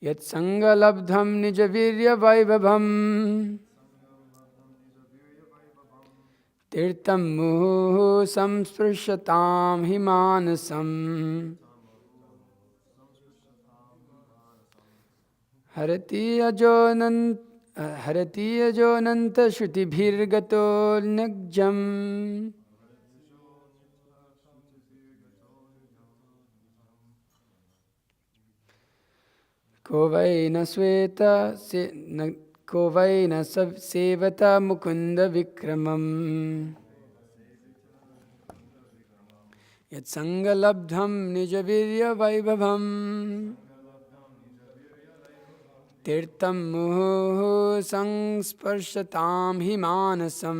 Yat sangalabdham nijavirya vaibhavam tirtam muhu samsprishatam himanasam harati ajonanta shrutibhirgato nagjam Kovaina sweta kovaina sevata mukunda vikramam Yat sangalabdham nijavirya vaibhavam tirtam muhu sangsparshatam himanasam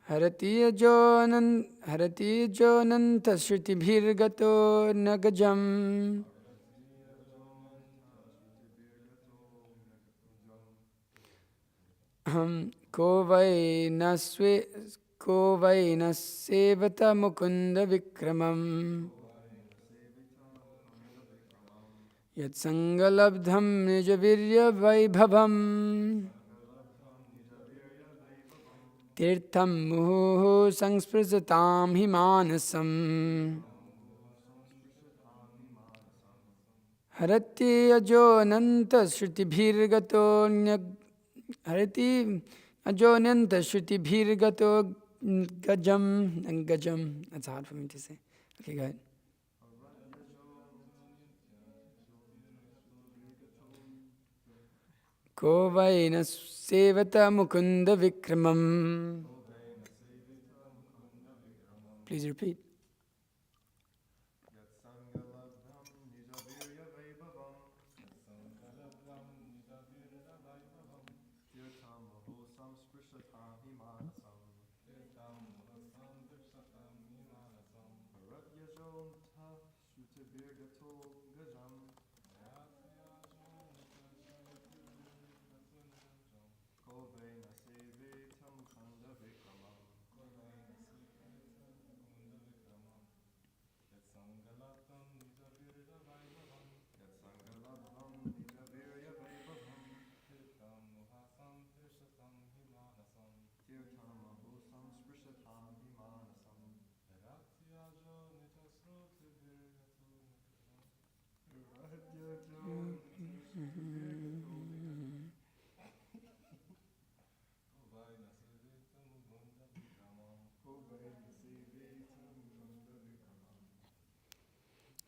harati jonanta shruti nagajam kovaina sevata mukunda vikramam Yat sangalabdham nijavirya vaibhavam tirtham muhu sangsprasatam himanasam harati ajonanta shruti gajam. That's hard for me to say. Okay, go ahead. Kovaina sevata mukunda vikramam. Please repeat.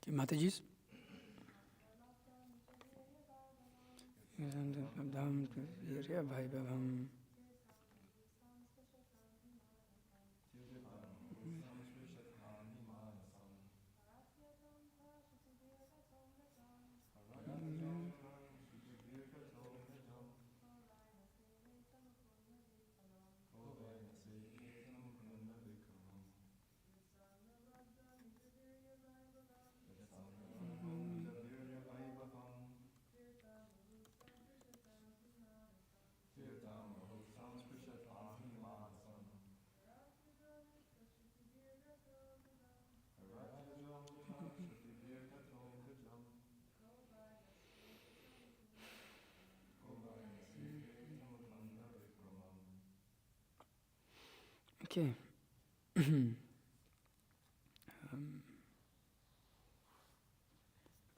Mataji's. Okay.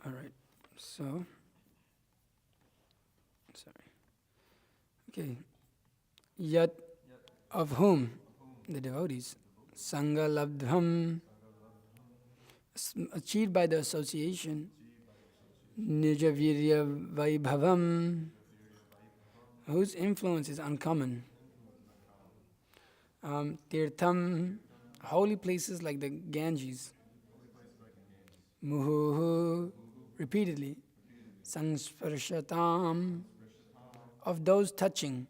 All right. So, sorry. Okay. Yat of whom? The devotees. Sangha labdham, achieved by the association. Nijavirya vaibhavam, whose influence is uncommon. Tirtham, holy places like the Ganges. Muhu, repeatedly. Sangsparshatam, of those touching.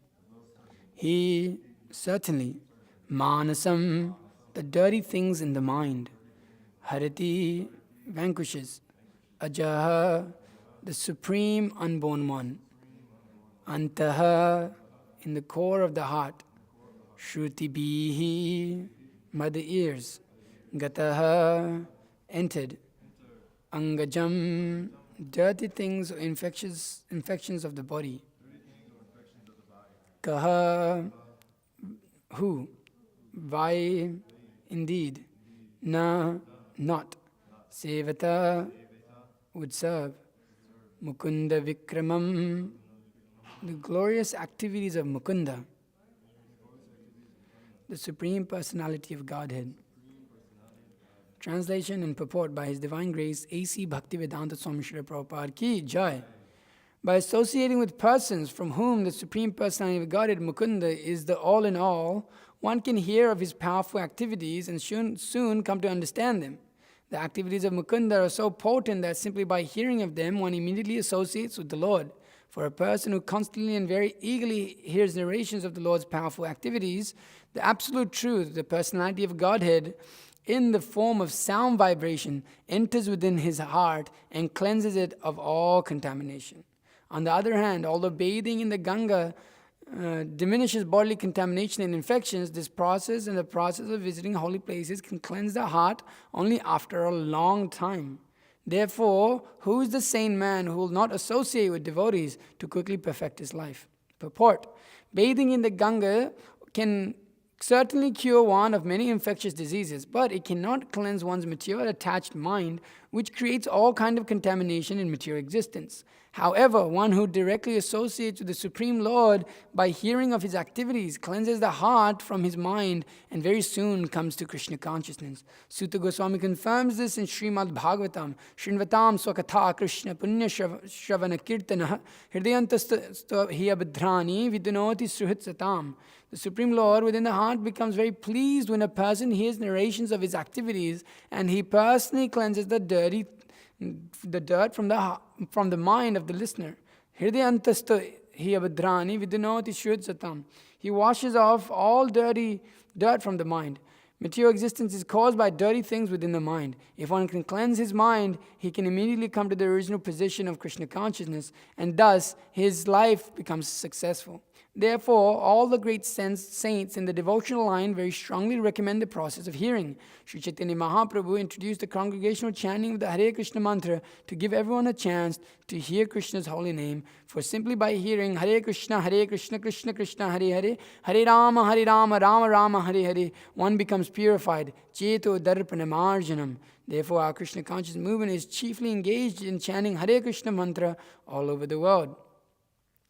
He, certainly. Manasam, the dirty things in the mind. Harati, vanquishes. Ajaha, the supreme unborn one. Antaha, in the core of the heart. Shrutibihi, by the ears. Gataha, entered. angajam, dirty things or infections of the body. Kaha, who? Why, indeed. Na, not. Sevata, would serve. Mukunda Vikramam, the glorious activities of Mukunda, the Supreme Personality of Godhead. Translation and purport by His Divine Grace, A.C. Bhaktivedanta Swami Srila Prabhupada Ki Jai. By associating with persons from whom the Supreme Personality of Godhead, Mukunda, is the all in all, one can hear of His powerful activities and soon come to understand them. The activities of Mukunda are so potent that simply by hearing of them, one immediately associates with the Lord. For a person who constantly and very eagerly hears narrations of the Lord's powerful activities, the absolute truth, the personality of Godhead, in the form of sound vibration, enters within his heart and cleanses it of all contamination. On the other hand, although bathing in the Ganga diminishes bodily contamination and infections, this process and the process of visiting holy places can cleanse the heart only after a long time. Therefore, who is the sane man who will not associate with devotees to quickly perfect his life? Purport: bathing in the Ganga can certainly cure one of many infectious diseases, but it cannot cleanse one's material attached mind, which creates all kinds of contamination in material existence. However, one who directly associates with the Supreme Lord by hearing of His activities cleanses the heart from his mind and very soon comes to Krishna consciousness. Sutta Goswami confirms this in Srimad Bhagavatam. Shrinvatam swakatha Krishna punya shravana kirtana hridayantastha hiyabdhrani vidunoti suhitsatam. The Supreme Lord within the heart becomes very pleased when a person hears narrations of His activities and He personally cleanses the dirt from the mind of the listener. Hridayantastha hiyabdhrani vidunoti suhitsatam. He washes off all dirty dirt from the mind. Material existence is caused by dirty things within the mind. If one can cleanse his mind, he can immediately come to the original position of Krishna consciousness, and thus his life becomes successful. Therefore, all the great saints in the devotional line very strongly recommend the process of hearing. Sri Chaitanya Mahaprabhu introduced the congregational chanting of the Hare Krishna mantra to give everyone a chance to hear Krishna's holy name. For simply by hearing Hare Krishna, Krishna Krishna, Hare Hare, Hare Rama, Rama Rama, Hare Hare, one becomes purified. Cheto darpana marjanam. Therefore, our Krishna conscious movement is chiefly engaged in chanting Hare Krishna mantra all over the world.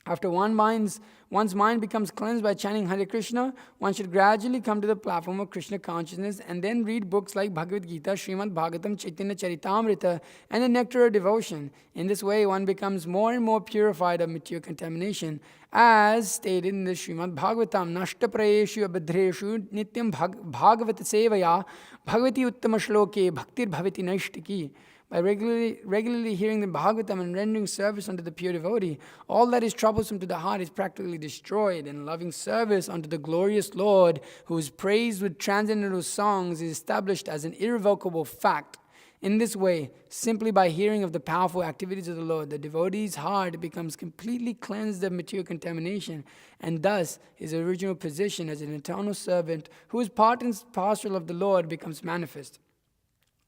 After one's mind becomes cleansed by chanting Hare Krishna, one should gradually come to the platform of Krishna consciousness and then read books like Bhagavad Gita, Srimad Bhagavatam, Chaitanya Charitamrita, and the Nectar of Devotion. In this way, one becomes more and more purified of material contamination. As stated in the Srimad Bhagavatam, Nashta Prayeshu Abhadreshu Nityam Bhagavata Sevaya Bhagavati Uttama Shloke Bhaktir Bhavati Naishtiki. By regularly hearing the Bhagavatam and rendering service unto the pure devotee, all that is troublesome to the heart is practically destroyed, and loving service unto the glorious Lord, who is praised with transcendental songs, is established as an irrevocable fact. In this way, simply by hearing of the powerful activities of the Lord, the devotee's heart becomes completely cleansed of material contamination, and thus his original position as an eternal servant, who is part and parcel of the Lord, becomes manifest.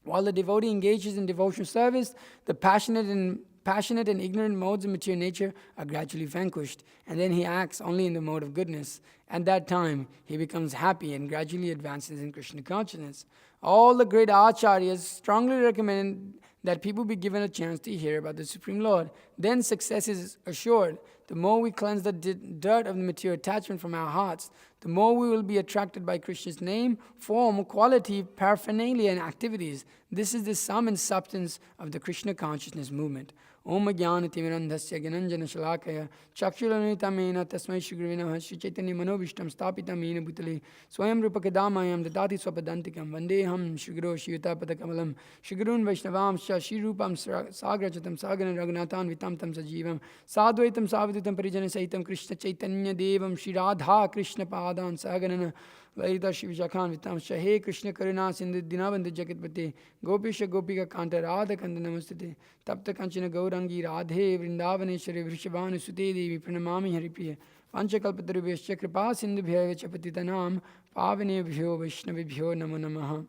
While the devotee engages in devotional service, the passionate and ignorant modes of material nature are gradually vanquished, and then he acts only in the mode of goodness. At that time, he becomes happy and gradually advances in Krishna consciousness. All the great Acharyas strongly recommend that people be given a chance to hear about the Supreme Lord. Then success is assured. The more we cleanse the dirt of the material attachment from our hearts, the more we will be attracted by Krishna's name, form, quality, paraphernalia, and activities. This is the sum and substance of the Krishna consciousness movement. Om Jnana Timirandhasya Gyananjana Shalakaya Chakshulanitamena Tasmai Shrivinah Shri Chaitanya Manobishtam Stapitam Yena Bhutale Swayam Rupakadamayam Dadati Swapadantikam Vandeham Shigro Shiyutapatakabalam Shigrun Vaishnavam Shri Rupam Sagrachatam Sagaran Raghunathan Vitam Tam Sajivam Sadvaitam Savidutam Parijana Saitam Krishna Chaitanya Devam Shri Radha Krishna Padan Saganana Laita Shiv Shakhan Vitam Shahe Krishna Karuna Sindhu Dinabandhu Jagatpate Gopisha Gopika Kanta Radha Kanta Namastate Tapta Kanchana Gaurangi Radhe Vrindavaneshwari Vrishabhanu Sute Devi Pranamami Haripriya Panchakalpatarubhyascha Kripa Sindhubhya Chapatitanam Pavanebhyo Vaishnavibhyo Namo Namaha.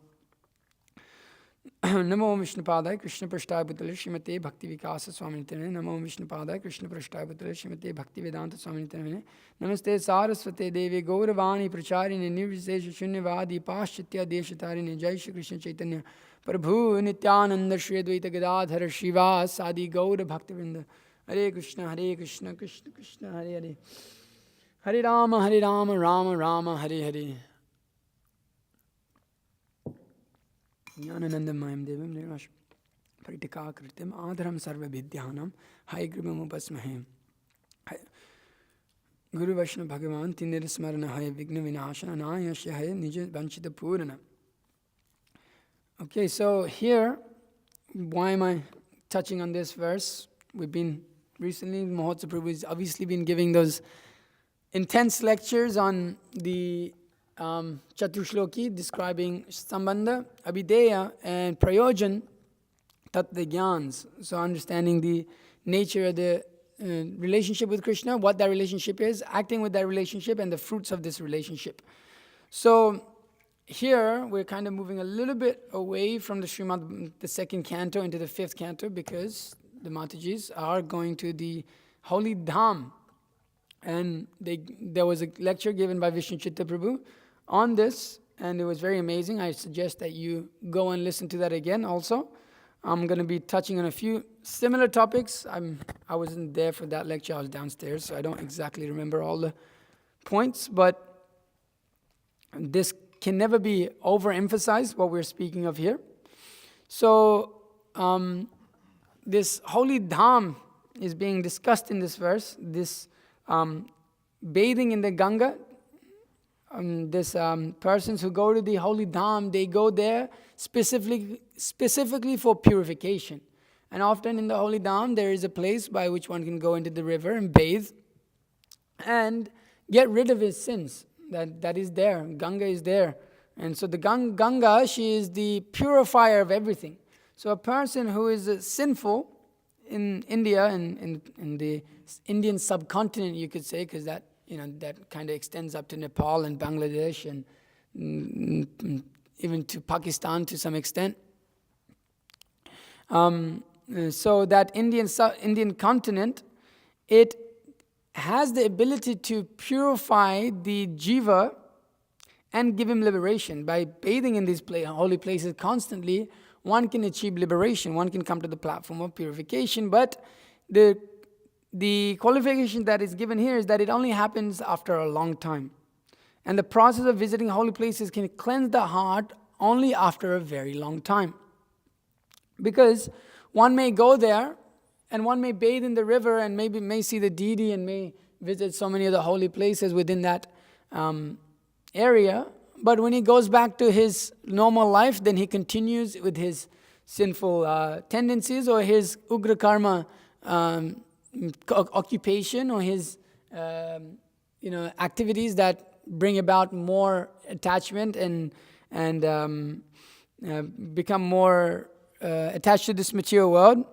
Namo Vishnupadaya Krishna Prashtaya Bhutale Srimate Bhakti Vikasa Swami Nityanamane. Namo Vishnupadaya Krishna Prashtaya Bhutale Srimate Bhakti Vedanta Swami Nityanamane. Namaste Saraswate Devi Gauravani Pracharini Nirvisesha Shunyavadi Paschatya Deshatarini. Jai Shri Krishna Chaitanya Prabhu Nityananda Shri Advaita Gadadhara Shiva Sadi Gaura Bhaktivinoda. Hare Krishna Krishna Krishna Hare Hare. Hare Rama Rama Rama Hare Hare. Jnananandamayam Devam Nirvash Paritika Kritim Adharam Sarva Vidyanam Haigribam Upasmahem Guru Vaishnav Bhagavan Tinir Smarana Hai Vigna Vinashana Nayasya Hai Nija Vanchita Purana. Okay, so here, why am I touching on this verse? We've been recently, Mahotsav Prabhu has obviously been giving those intense lectures on the Chatushloki describing Sambandha, Abhideya and Prayojan, Tattva Jnans. So understanding the nature of the relationship with Krishna, what that relationship is, acting with that relationship and the fruits of this relationship. So here we're kind of moving a little bit away from the Srimad, the second canto into the fifth canto, because the Matajis are going to the Holy Dham. And there was a lecture given by Vishnu Chitta Prabhu on this, and it was very amazing. I suggest that you go and listen to that again also. I'm going to be touching on a few similar topics. I wasn't there for that lecture, I was downstairs, so I don't exactly remember all the points, but this can never be overemphasized, what we're speaking of here. So, this holy dham is being discussed in this verse, this bathing in the Ganga. Persons who go to the holy dham, they go there specifically for purification. And often in the holy dham, there is a place by which one can go into the river and bathe and get rid of his sins. That is there. Ganga is there. And so the Ganga, she is the purifier of everything. So a person who is sinful in India, in the Indian subcontinent, you could say, because that kind of extends up to Nepal and Bangladesh and even to Pakistan to some extent. So that Indian continent, it has the ability to purify the jiva and give him liberation. By bathing in these holy places constantly, one can achieve liberation, one can come to the platform of purification, but the qualification that is given here is that it only happens after a long time. And the process of visiting holy places can cleanse the heart only after a very long time. Because one may go there and one may bathe in the river and maybe may see the deity and may visit so many of the holy places within that area. But when he goes back to his normal life, then he continues with his sinful tendencies or his ugra karma occupation or his activities that bring about more attachment and become more attached to this material world.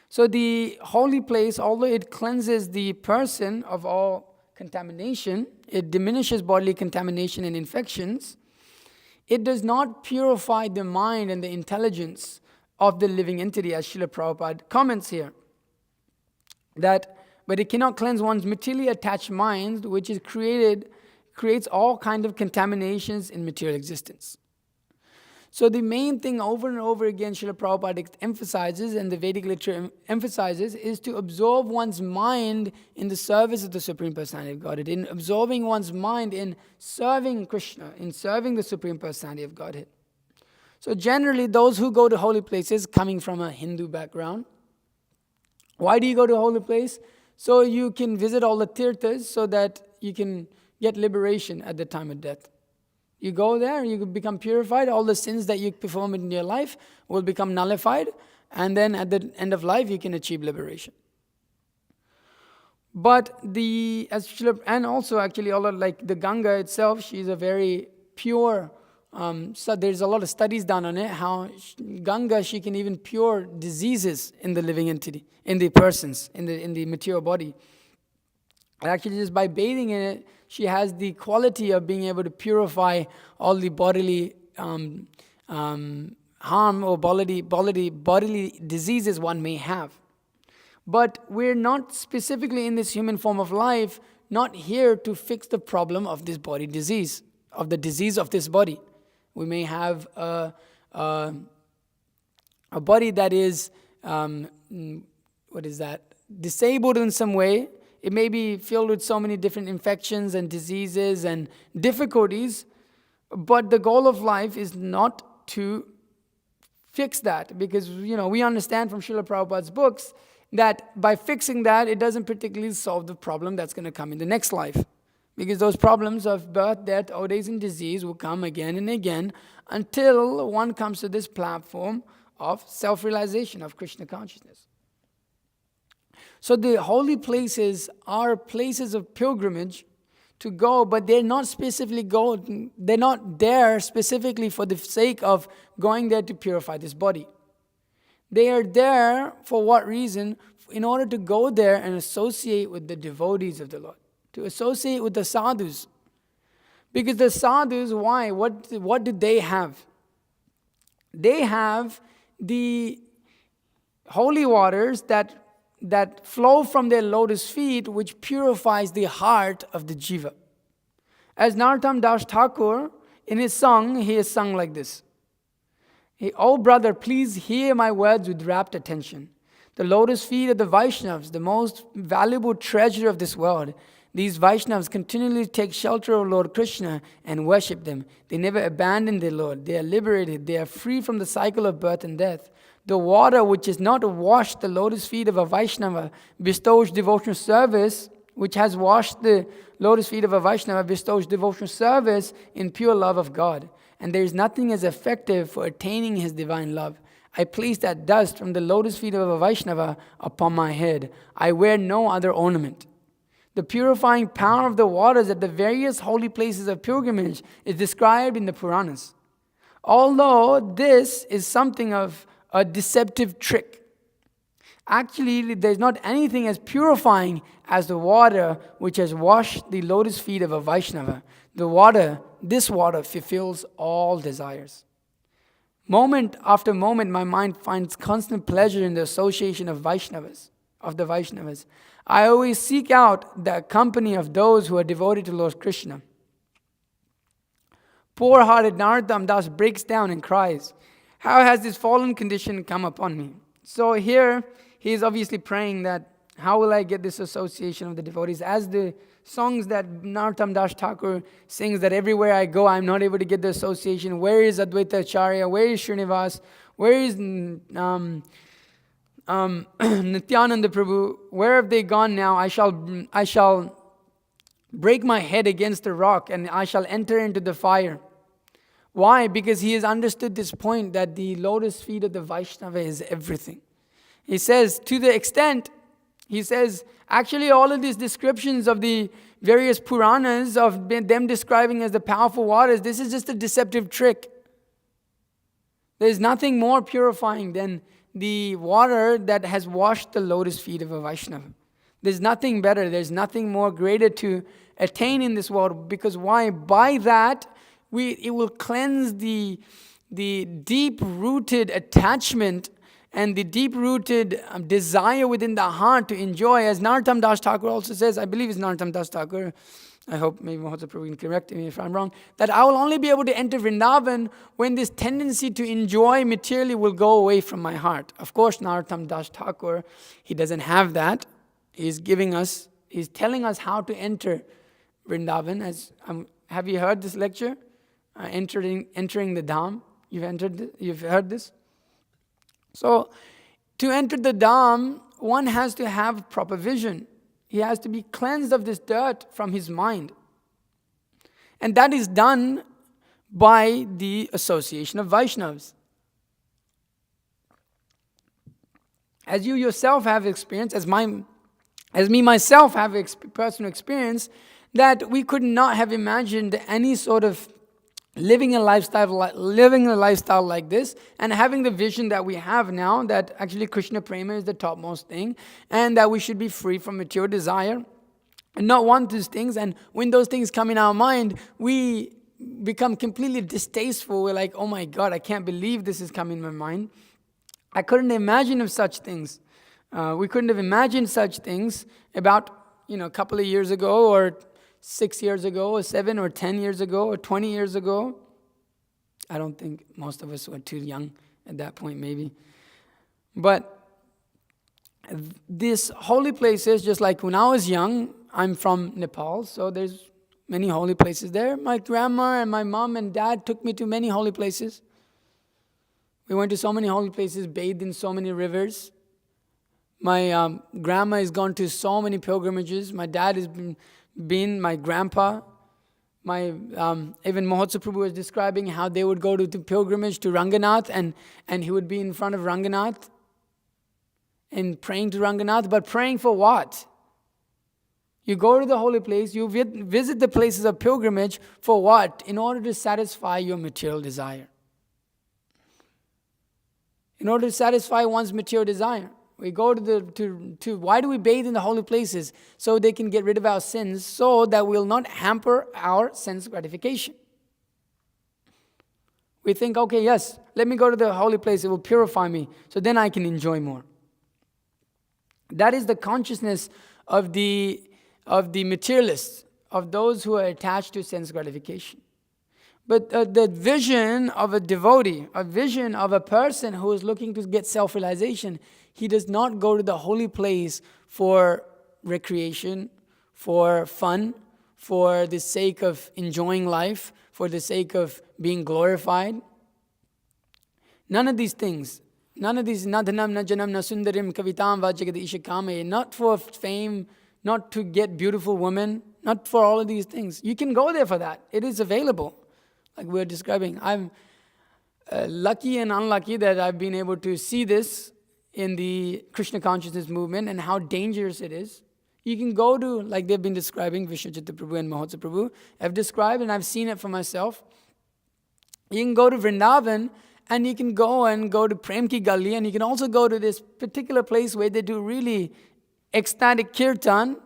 So the holy place, although it cleanses the person of all contamination, it diminishes bodily contamination and infections, it does not purify the mind and the intelligence of the living entity, as Srila Prabhupada comments here. But it cannot cleanse one's materially attached mind, which is creates all kinds of contaminations in material existence. So the main thing over and over again Srila Prabhupada emphasizes, and the Vedic literature emphasizes, is to absorb one's mind in the service of the Supreme Personality of Godhead, in absorbing one's mind in serving Krishna, in serving the Supreme Personality of Godhead. So generally, those who go to holy places, coming from a Hindu background, why do you go to a holy place? So you can visit all the tirthas so that you can get liberation at the time of death. You go there, you become purified, all the sins that you perform in your life will become nullified, and then at the end of life you can achieve liberation. But and also actually all of, like the Ganga itself, she's a very pure, so there's a lot of studies done on it, how Ganga, she can even cure diseases in the living entity, in the persons, in the material body. And actually just by bathing in it, she has the quality of being able to purify all the bodily harm or bodily diseases one may have. But we're not specifically in this human form of life, not here to fix the problem of this body disease, of the disease of this body. We may have a body that is, disabled in some way. It may be filled with so many different infections and diseases and difficulties, but the goal of life is not to fix that, because we understand from Srila Prabhupada's books that by fixing that, it doesn't particularly solve the problem that's going to come in the next life. Because those problems of birth, death, old age, and disease will come again and again until one comes to this platform of self-realization, of Krishna consciousness. So the holy places are places of pilgrimage to go, but they're not there specifically for the sake of going there to purify this body. They are there for what reason? In order to go there and associate with the devotees of the Lord, to associate with the sadhus. Because the sadhus, why? What do they have? They have the holy waters that flow from their lotus feet, which purifies the heart of the jiva. As Narottam Das Thakur, in his song, he has sung like this. Oh brother, please hear my words with rapt attention. The lotus feet of the Vaishnavas, the most valuable treasure of this world. These Vaishnavas continually take shelter of Lord Krishna and worship them. They never abandon their Lord. They are liberated. They are free from the cycle of birth and death. The water which is not washed the lotus feet of a Vaishnava bestows devotional service, which has washed the lotus feet of a Vaishnava bestows devotional service in pure love of God. And there is nothing as effective for attaining his divine love. I place that dust from the lotus feet of a Vaishnava upon my head. I wear no other ornament. The purifying power of the waters at the various holy places of pilgrimage is described in the Puranas. Although this is something of a deceptive trick, actually there's not anything as purifying as the water which has washed the lotus feet of a Vaishnava. This water fulfills all desires. Moment after moment, my mind finds constant pleasure in the association of the Vaishnavas. I always seek out the company of those who are devoted to Lord Krishna. Poor-hearted Narottam Das breaks down and cries, "How has this fallen condition come upon me?" So here, he is obviously praying that, how will I get this association of the devotees? As the songs that Narottam Das Thakur sings, that everywhere I go, I'm not able to get the association. Where is Advaita Acharya? Where is Srinivas? Where is Nityananda Prabhu? Where have they gone now? I shall break my head against the rock and I shall enter into the fire. Why? Because he has understood this point that the lotus feet of the Vaishnava is everything. He says, to the extent, he says, actually all of these descriptions of the various Puranas, of them describing as the powerful waters, this is just a deceptive trick. There's nothing more purifying than the water that has washed the lotus feet of a Vaishnava. There's nothing better, there's nothing more greater to attain in this world. Because why? By that, it will cleanse the deep-rooted attachment and the deep-rooted desire within the heart to enjoy. As Narottam Das Thakur also says, I believe it's Narottam Das Thakur, I hope maybe Mahotsa Prabhu can correct me if I'm wrong, that I will only be able to enter Vrindavan when this tendency to enjoy materially will go away from my heart. Of course, Narottam Das Thakur, he doesn't have that. He's telling us how to enter Vrindavan. Have you heard this lecture? Entering the Dham. You've heard this? So, to enter the Dham, one has to have proper vision. He has to be cleansed of this dirt from his mind. And that is done by the association of Vaishnavas. As you yourself have experienced, as me myself have personal experience, that we could not have imagined any sort of living a lifestyle like this, and having the vision that we have now, that actually Krishna Prema is the topmost thing, and that we should be free from material desire, and not want these things. And when those things come in our mind, we become completely distasteful. We're like, oh my God, I can't believe this is coming in my mind. I couldn't imagine of such things. We couldn't have imagined such things about, a couple of years ago, or 6 years ago, or 7 or 10 years ago, or 20 years ago. I don't think most of us were too young at that point, maybe. But these holy places, just like when I was young, I'm from Nepal, so there's many holy places there. My grandma and my mom and dad took me to many holy places. We went to so many holy places, bathed in so many rivers. My grandma has gone to so many pilgrimages. My dad has been my grandpa. Even Mahotsa Prabhu was describing how they would go to the pilgrimage to Ranganath, and he would be in front of Ranganath and praying to Ranganath. But praying for what? You go to the holy place, you visit the places of pilgrimage for what? In order to satisfy your material desire. In order to satisfy one's material desire. We go to why do we bathe in the holy places? So they can get rid of our sins, so that we'll not hamper our sense gratification. We think, okay, yes, let me go to the holy place, it will purify me, so then I can enjoy more. That is the consciousness of the materialists, of those who are attached to sense gratification. But the vision of a devotee, a vision of a person who is looking to get self-realization, he does not go to the holy place for recreation, for fun, for the sake of enjoying life, for the sake of being glorified. None of these things. None of these, na dhanam, na janam, na sundarim, kavitam, vajagadi ishakame, not for fame, not to get beautiful women, not for all of these things. You can go there for that. It is available. Like we're describing. I'm lucky and unlucky that I've been able to see this in the Krishna consciousness movement and how dangerous it is. You can go to, like they've been describing, Vishwachitta Prabhu and Mahotsa Prabhu, I've described and I've seen it for myself. You can go to Vrindavan, and you can go to Prem Ki Gali, and you can also go to this particular place where they do really ecstatic kirtan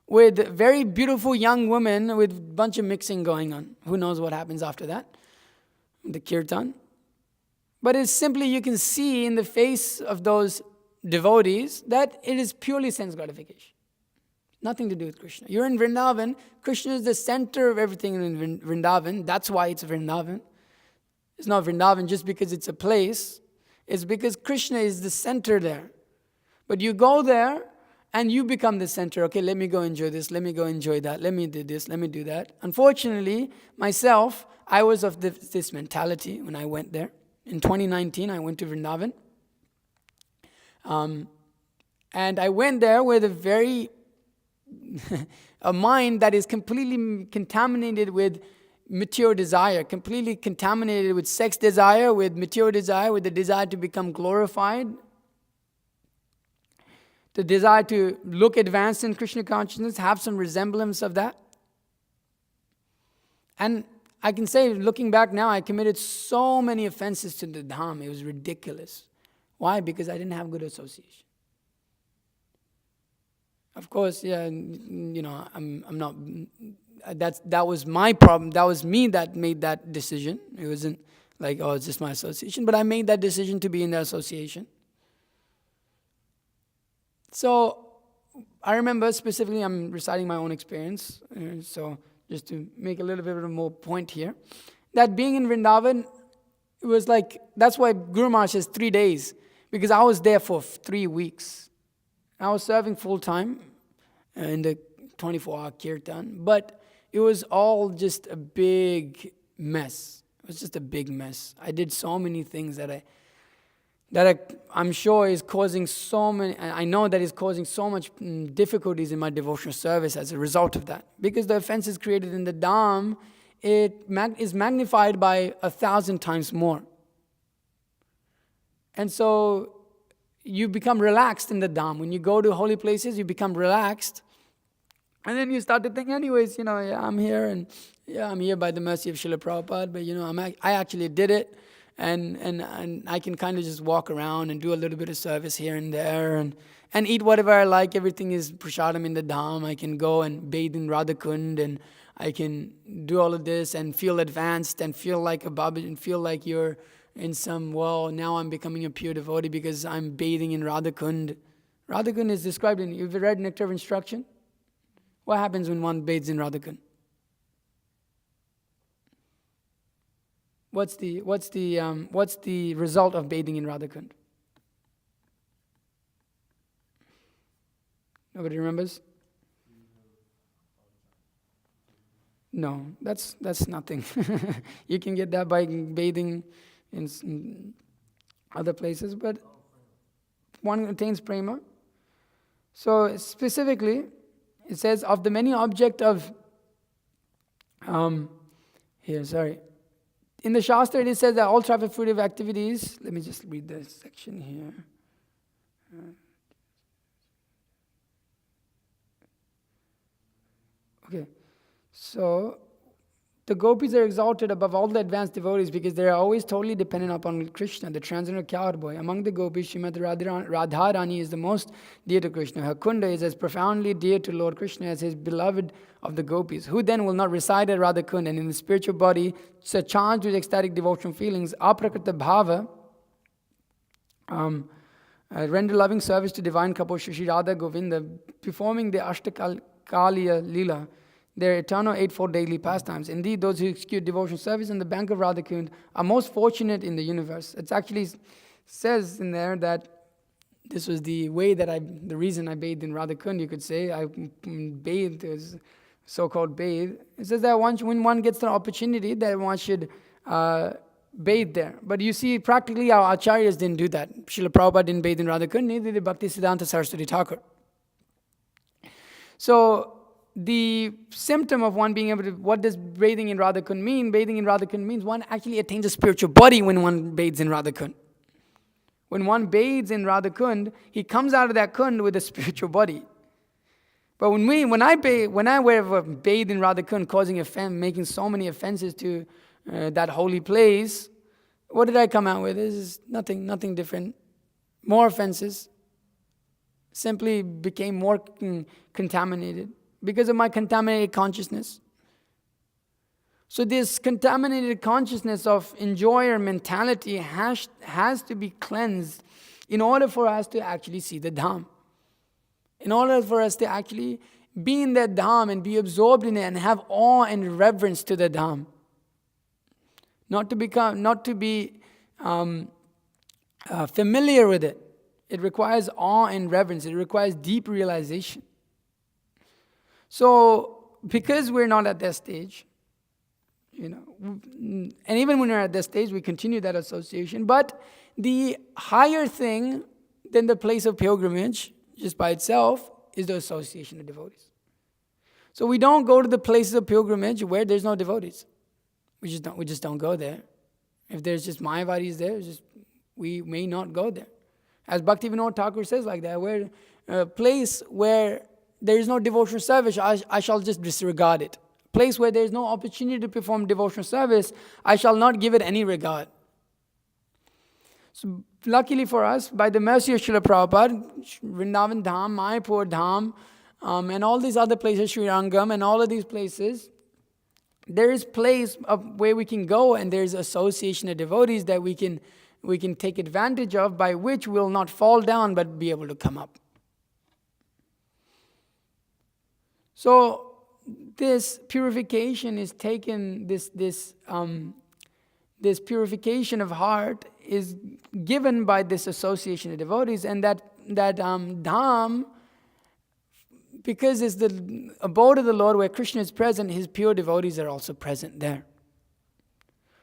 with very beautiful young women with a bunch of mixing going on. Who knows what happens after that? The kirtan. But it's simply, you can see in the face of those devotees that it is purely sense gratification. Nothing to do with Krishna. You're in Vrindavan. Krishna is the center of everything in Vrindavan. That's why it's Vrindavan. It's not Vrindavan just because it's a place. It's because Krishna is the center there. But you go there and you become the center. Okay, let me go enjoy this. Let me go enjoy that. Let me do this. Let me do that. Unfortunately, myself, I was of this mentality when I went there. In 2019, I went to Vrindavan. And I went there with a mind that is completely contaminated with material desire, completely contaminated with sex desire, with material desire, with the desire to become glorified, the desire to look advanced in Krishna consciousness, have some resemblance of that. And I can say, looking back now, I committed so many offenses to the Dham. It was ridiculous. Why? Because I didn't have good association. Of course, yeah, I'm not. That was my problem. That was me that made that decision. It wasn't like, oh, it's just my association. But I made that decision to be in the association. So I remember specifically, I'm reciting my own experience. So just to make a little bit of a more point here, that being in Vrindavan, it was like, that's why Guru Maharaj says 3 days, because I was there for 3 weeks. I was serving full time in the 24-hour kirtan, but it was all just a big mess. It was just a big mess. I did so many things that I'm sure is causing so many, I know that is causing so much difficulties in my devotional service as a result of that. Because the offenses created in the Dham, it is magnified by 1,000 times more. And so you become relaxed in the Dham. When you go to holy places, you become relaxed. And then you start to think, anyways, I'm here, and I'm here by the mercy of Srila Prabhupada, but I actually did it. And I can kind of just walk around and do a little bit of service here and there and eat whatever I like. Everything is prasadam in the Dham. I can go and bathe in Radhakund, and I can do all of this and feel advanced and feel like a Baba and feel like you're in some, well, now I'm becoming a pure devotee because I'm bathing in Radha Kund. Radha Kund is described in, you've read Nectar of Instruction? What happens when one bathes in Radha Kund? What's the result of bathing in Radha Kund? Nobody remembers? No, that's nothing. You can get that by bathing in other places, but one attains prema. So specifically, it says, of the many object of, in the Shastra it says that all traffic fruitive activities, let me just read this section here. Okay, so the gopis are exalted above all the advanced devotees because they are always totally dependent upon Krishna, the transcendental cowboy. Among the gopis, Srimati Radharani is the most dear to Krishna. Her kunda is as profoundly dear to Lord Krishna as his beloved of the gopis. Who then will not reside at Radha Kund and in the spiritual body, so charged with ecstatic devotional feelings, aprakrita bhava, render loving service to divine couple Shri Radha Govinda, performing the Ashtakaliya Leela, their eternal eightfold daily pastimes. Indeed, those who execute devotional service on the bank of Radha Kund are most fortunate in the universe. It actually says in there that this was the reason I bathed in Radha Kund, you could say. I bathed, as so-called bathe. It says that when one gets the opportunity, that one should bathe there. But you see, practically our Acharyas didn't do that. Srila Prabhupada didn't bathe in Radha Kund, neither did Bhaktisiddhanta Saraswati Thakur. So, the symptom of one being able to, what does bathing in Radha Kund mean? Bathing in Radha Kund means one actually attains a spiritual body when one bathes in Radha Kund. When one bathes in Radha Kund, he comes out of that Kund with a spiritual body. But when I bathe in Radha Kund, making so many offenses to that holy place, what did I come out with? This is nothing different. More offenses. Simply became more contaminated because of my contaminated consciousness. So this contaminated consciousness of enjoyer mentality has to be cleansed in order for us to actually see the Dham. In order for us to actually be in that Dham and be absorbed in it and have awe and reverence to the Dham. Not to be familiar with it. It requires awe and reverence. It requires deep realization. So, because we're not at that stage, and even when we're at that stage, we continue that association. But the higher thing than the place of pilgrimage, just by itself, is the association of devotees. So we don't go to the places of pilgrimage where there's no devotees. We just don't go there. If there's just Mayavadis there, we may not go there. As Bhaktivinoda Thakur says like that, where a place where there is no devotional service, I shall just disregard it. Place where there is no opportunity to perform devotional service, I shall not give it any regard. So luckily for us, by the mercy of Srila Prabhupada, Vrindavan Dham, Mayapur Dham, and all these other places, Sri Rangam, and all of these places, there is place where we can go, and there is association of devotees that we can take advantage of, by which we'll not fall down but be able to come up. So this purification is taken, this purification of heart is given by this association of devotees, and that Dham, because it's the abode of the Lord where Krishna is present, his pure devotees are also present there.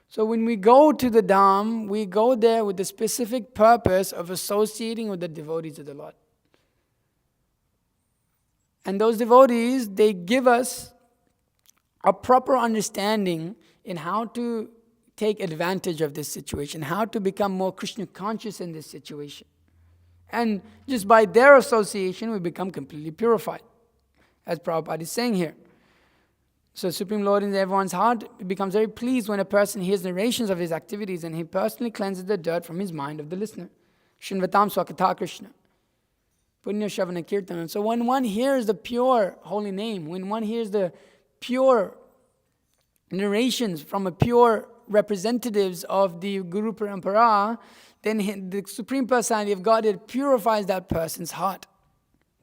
So when we go to the Dham, we go there with the specific purpose of associating with the devotees of the Lord. And those devotees, they give us a proper understanding in how to take advantage of this situation, how to become more Krishna conscious in this situation. And just by their association, we become completely purified, as Prabhupada is saying here. So Supreme Lord in everyone's heart becomes very pleased when a person hears narrations of his activities, and he personally cleanses the dirt from his mind of the listener. Shinvatam Swakatha Krishna. Punya Shavana Kirtana. So when one hears the pure holy name, when one hears the pure narrations from a pure representatives of the Guru Parampara, then the Supreme Personality of Godhead purifies that person's heart.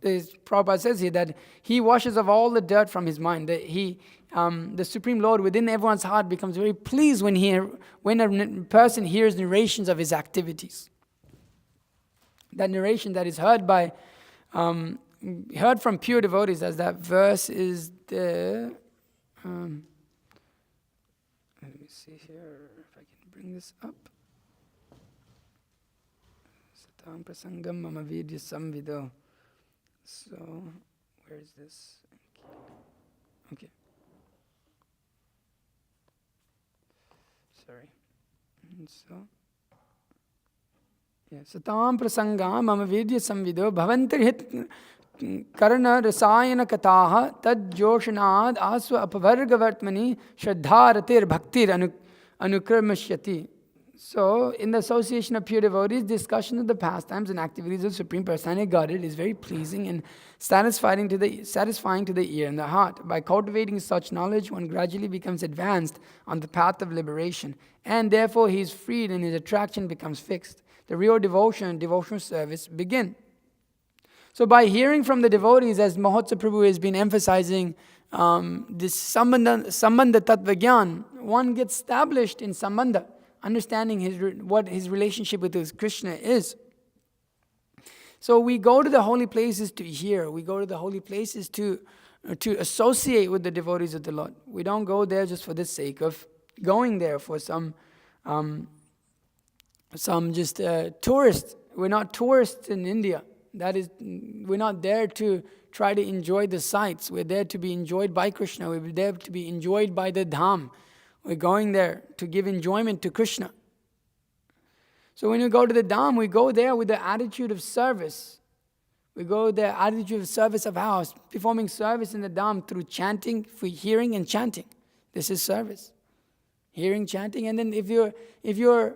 Prabhupada says here that he washes off all the dirt from his mind. That the Supreme Lord within everyone's heart becomes very pleased when a person hears narrations of his activities. That narration that is heard from pure devotees, as that verse is there. Let me see here if I can bring this up. Satam prasangam mama vidya samvido. So, where is this? Okay. Sorry. So, yeah. Satam prasangam mama vidya samvido bhavantir hit karna rasayana kataha tad joshanad asva apavargavartmani shraddharatir bhaktir anukramashyati. So, in the association of pure devotees, discussion of the pastimes and activities of Supreme Personality of Godhead is very pleasing and satisfying to the ear and the heart. By cultivating such knowledge, one gradually becomes advanced on the path of liberation, and therefore he is freed and his attraction becomes fixed. The real devotion and devotional service begin. So, by hearing from the devotees, as Mahotsav Prabhu has been emphasizing, this Sambandha Tattva Gyan, one gets established in Sambandha, understanding what his relationship with his Krishna is. So we go to the holy places to hear. We go to the holy places to associate with the devotees of the Lord. We don't go there just for the sake of going there for some just tourist. We're not tourists in India. We're not there to try to enjoy the sights. We're there to be enjoyed by Krishna. We're there to be enjoyed by the Dham. We're going there to give enjoyment to Krishna. So when we go to the Dham, we go there with the attitude of service. We go with the attitude of service of house, performing service in the Dham through chanting, for hearing and chanting. This is service. Hearing, chanting, and then if you're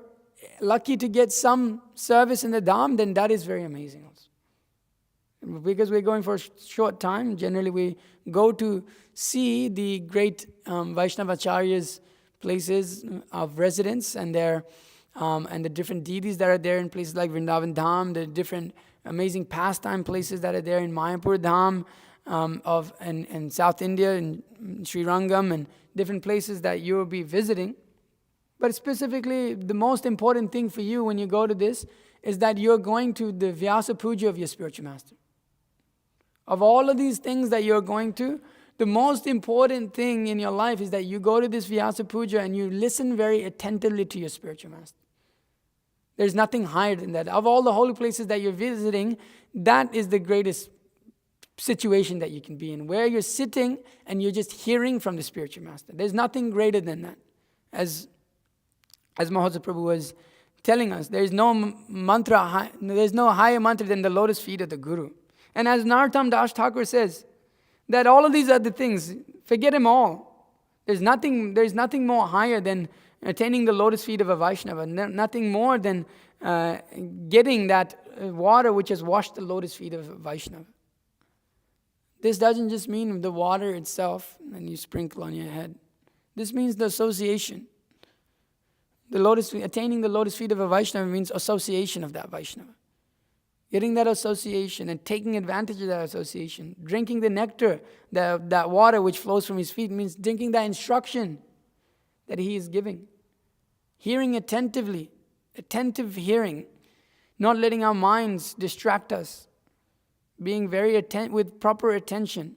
lucky to get some service in the Dham, then that is very amazing also. Because we're going for a short time, generally we go to see the great Vaishnava Acharyas' places of residence and the different deities that are there in places like Vrindavan Dham, the different amazing pastime places that are there in Mayapur Dham, and South India, and Sri Rangam, and different places that you will be visiting. But specifically, the most important thing for you when you go to this is that you're going to the Vyasa Puja of your spiritual master. Of all of these things that you're going to, the most important thing in your life is that you go to this Vyasa Puja and you listen very attentively to your spiritual master. There's nothing higher than that. Of all the holy places that you're visiting, that is the greatest situation that you can be in, where you're sitting and you're just hearing from the spiritual master. There's nothing greater than that. As Mahotsav Prabhu was telling us, there's no higher mantra than the lotus feet of the Guru. And as Narottam Das Thakur says, that all of these other things, forget them all. There's nothing more higher than attaining the lotus feet of a Vaishnava. Nothing more than getting that water which has washed the lotus feet of a Vaishnava. This doesn't just mean the water itself and you sprinkle on your head. This means the association. Attaining the lotus feet of a Vaishnava means association of that Vaishnava. Getting that association and taking advantage of that association. Drinking the nectar, that water which flows from his feet, means drinking that instruction that he is giving. Hearing attentively, attentive hearing. Not letting our minds distract us. Being very with proper attention.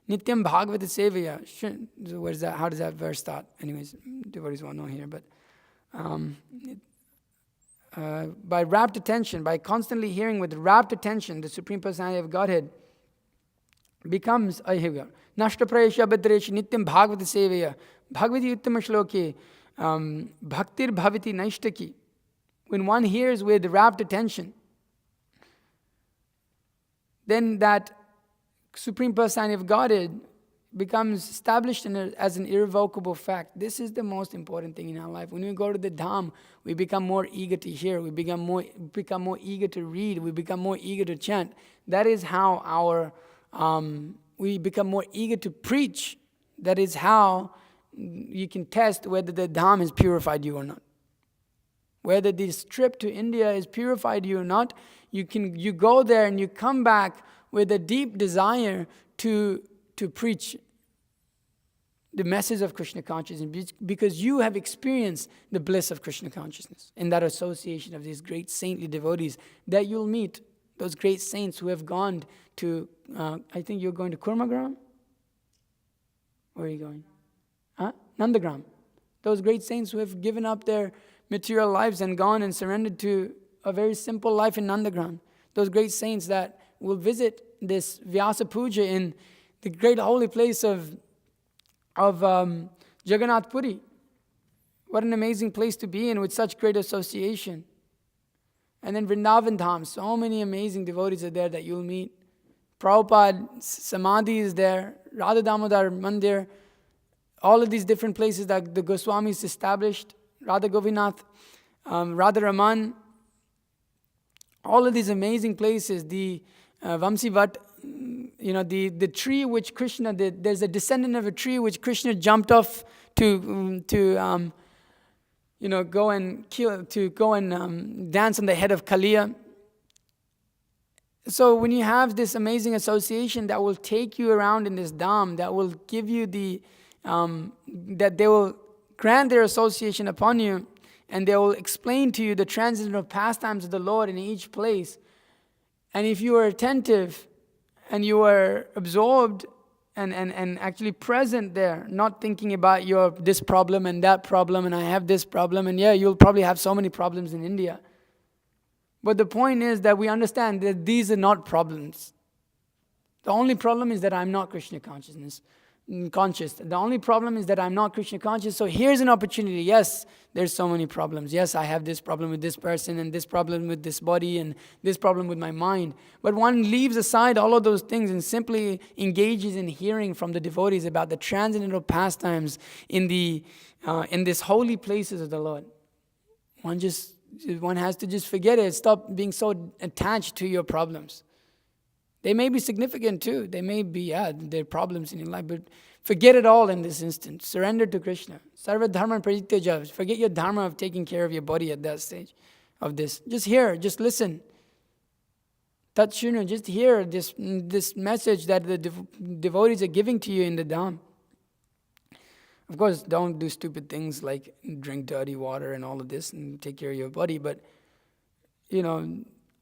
Nityam Bhagavata Sevaya. Where is that? How does that verse start? Anyways, devotees won't know here, but by rapt attention, by constantly hearing with rapt attention, the Supreme Personality of Godhead becomes Nashta Prayesha Bhadresh Nityam Bhagavata Sevaya Bhagavati Uttama Shloke Bhaktir Bhavati Naishtaki. When one hears with rapt attention, then that Supreme Personality of Godhead becomes established as an irrevocable fact. This is the most important thing in our life. When we go to the Dham, we become more eager to hear. We become more eager to read. We become more eager to chant. That is how we become more eager to preach. That is how you can test whether the dham has purified you or not. Whether this trip to India has purified you or not, you go there and you come back with a deep desire to preach the message of Krishna consciousness, because you have experienced the bliss of Krishna consciousness in that association of these great saintly devotees that you'll meet, those great saints who have gone to, I think you're going to Kurmagram? Where are you going? Nandagram. Those great saints who have given up their material lives and gone and surrendered to a very simple life in Nandagram. Those great saints that will visit this Vyasa Puja in the great holy place of Jagannath Puri. What an amazing place to be in with such great association. And then Vrindavan Dham, so many amazing devotees are there that you'll meet. Prabhupada Samadhi is there, Radha Damodar Mandir, all of these different places that the Goswamis established, Radha Govinath, Radha Raman, all of these amazing places, the Vamsivat, the tree which Krishna did, there's a descendant of a tree which Krishna jumped off to go and kill, to go and dance on the head of Kaliya. So when you have this amazing association that will take you around in this dham, that will give you that they will grant their association upon you, and they will explain to you the transcendental pastimes of the Lord in each place. And if you are attentive and you are absorbed and actually present there, not thinking about this problem and that problem, and I have this problem, and you'll probably have so many problems in India. But the point is that we understand that these are not problems. The only problem is that I'm not Krishna conscious. The only problem is that I'm not Krishna conscious. So here's an opportunity. Yes, there's so many problems. Yes, I have this problem with this person, and this problem with this body, and this problem with my mind. But one leaves aside all of those things and simply engages in hearing from the devotees about the transcendental pastimes in these holy places of the Lord. One has to just forget it. Stop being so attached to your problems. They may be significant too. They may be, there are problems in your life, but forget it all in this instant. Surrender to Krishna. Sarva dharma parityajya. Forget your dharma of taking care of your body at that stage of this. Just hear, just listen. Tat shunu, just hear this message that the devotees are giving to you in the dham. Of course, don't do stupid things like drink dirty water and all of this and take care of your body, but,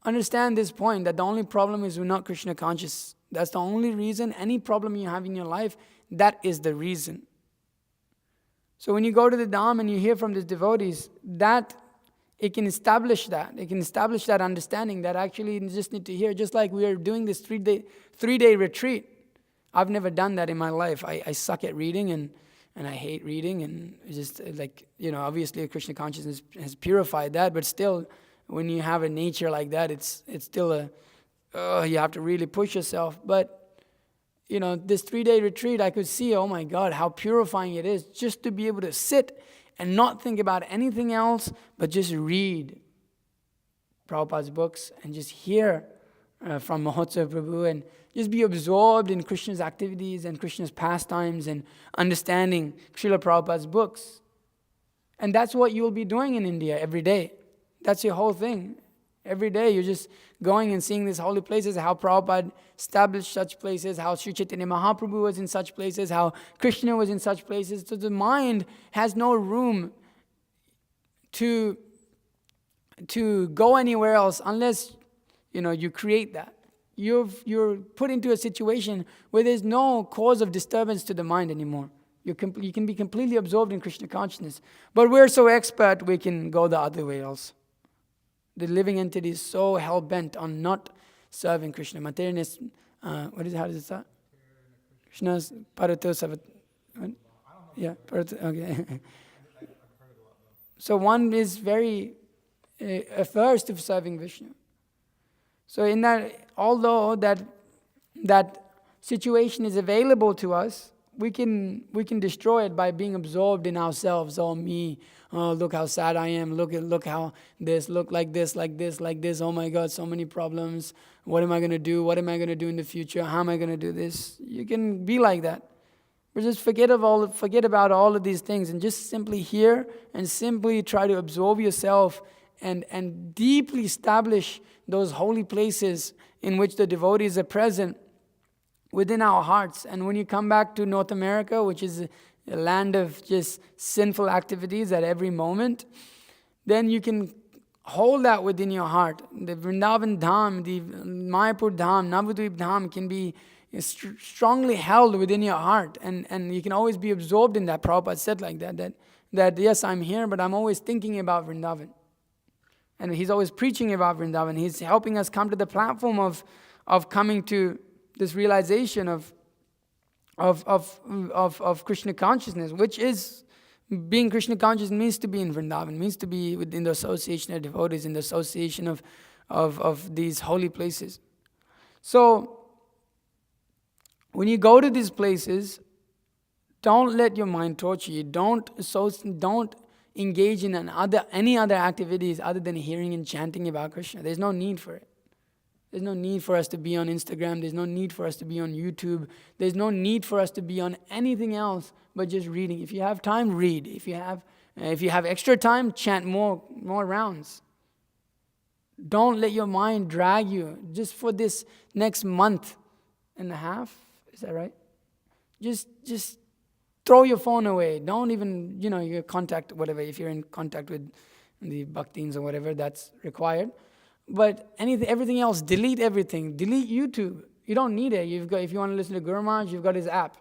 understand this point that the only problem is we're not Krishna conscious. That's the only reason. Any problem you have in your life, that is the reason. So when you go to the dham and you hear from these devotees, that it can establish that. It can establish that understanding that actually you just need to hear. Just like we are doing this three-day retreat. I've never done that in my life. I suck at reading and I hate reading, and just obviously Krishna consciousness has purified that, but still, when you have a nature like that, it's still you have to really push yourself. But, this 3-day retreat, I could see, oh my God, how purifying it is just to be able to sit and not think about anything else, but just read Prabhupada's books and just hear from Mahotsav Prabhu and just be absorbed in Krishna's activities and Krishna's pastimes and understanding Srila Prabhupada's books. And that's what you'll be doing in India every day. That's your whole thing. Every day you're just going and seeing these holy places, how Prabhupada established such places, how Sri Chaitanya Mahaprabhu was in such places, how Krishna was in such places. So the mind has no room to go anywhere else unless, you create that. You're put into a situation where there's no cause of disturbance to the mind anymore. You can be completely absorbed in Krishna consciousness. But we're so expert, we can go the other way also. The living entity is so hell-bent on not serving Krishna. Materialness, how does it start? Krishna's parato savat. Yeah, parato, okay. So one is very averse to serving Vishnu. So in that, although that situation is available to us, we can destroy it by being absorbed in ourselves. Oh, me. Oh, look how sad I am. Look how this. Look like this. Oh my God, so many problems. What am I going to do? What am I going to do in the future? How am I going to do this? You can be like that. But just forget about all of these things and just simply hear and simply try to absorb yourself and deeply establish those holy places in which the devotees are present within our hearts. And when you come back to North America, which is a land of just sinful activities at every moment, then you can hold that within your heart. The Vrindavan Dham, the Mayapur Dham, Navadvip Dham can be strongly held within your heart, and you can always be absorbed in that. Prabhupada said like that yes, I'm here, but I'm always thinking about Vrindavan. And he's always preaching about Vrindavan. He's helping us come to the platform of coming to this realization of Krishna consciousness, which is being Krishna conscious means to be in Vrindavan, means to be within the association of devotees, in the association of these holy places. So, when you go to these places, don't let your mind torture you. Don't engage in any other activities other than hearing and chanting about Krishna. There's no need for it. There's no need for us to be on Instagram. There's no need for us to be on YouTube. There's no need for us to be on anything else but just reading. If you have time, read. If you have extra time, chant more rounds. Don't let your mind drag you just for this next month and a half. Is that right? Just throw your phone away. Don't even, your contact, whatever. If you're in contact with the bhaktins or whatever, that's required. But everything else, delete everything. Delete YouTube. You don't need it. If you want to listen to Guru Maharaj, you've got his app.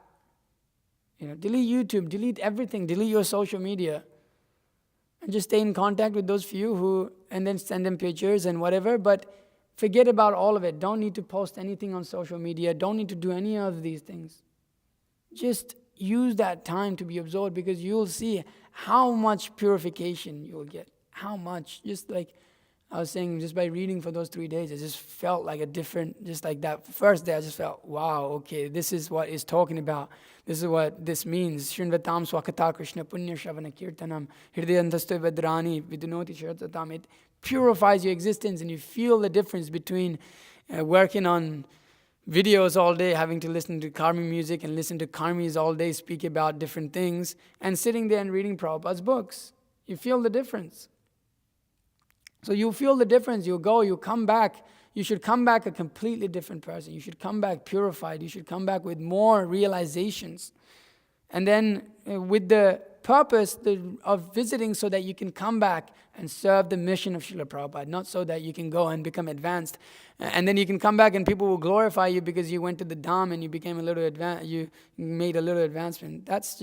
Delete YouTube. Delete everything. Delete your social media. And just stay in contact with those few and then send them pictures and whatever. But forget about all of it. Don't need to post anything on social media. Don't need to do any of these things. Just use that time to be absorbed, because you'll see how much purification you'll get. How much. Just like I was saying, just by reading for those 3 days, I just felt like just like that first day, I just felt, wow, okay, this is what it's talking about. This is what this means. Shrinvatam swakata Krishna punya shavana kirtanam hridayantastu vedrani vidunoti sharatatam. It purifies your existence, and you feel the difference between working on videos all day, having to listen to karmi music and listen to karmis all day speak about different things, and sitting there and reading Prabhupada's books. You feel the difference. So you feel the difference, you come back. You should come back a completely different person. You should come back purified. You should come back with more realizations. And then with the purpose of visiting so that you can come back and serve the mission of Srila Prabhupada, not so that you can go and become advanced. And then you can come back and people will glorify you because you went to the Dham and you became you made a little advancement. That's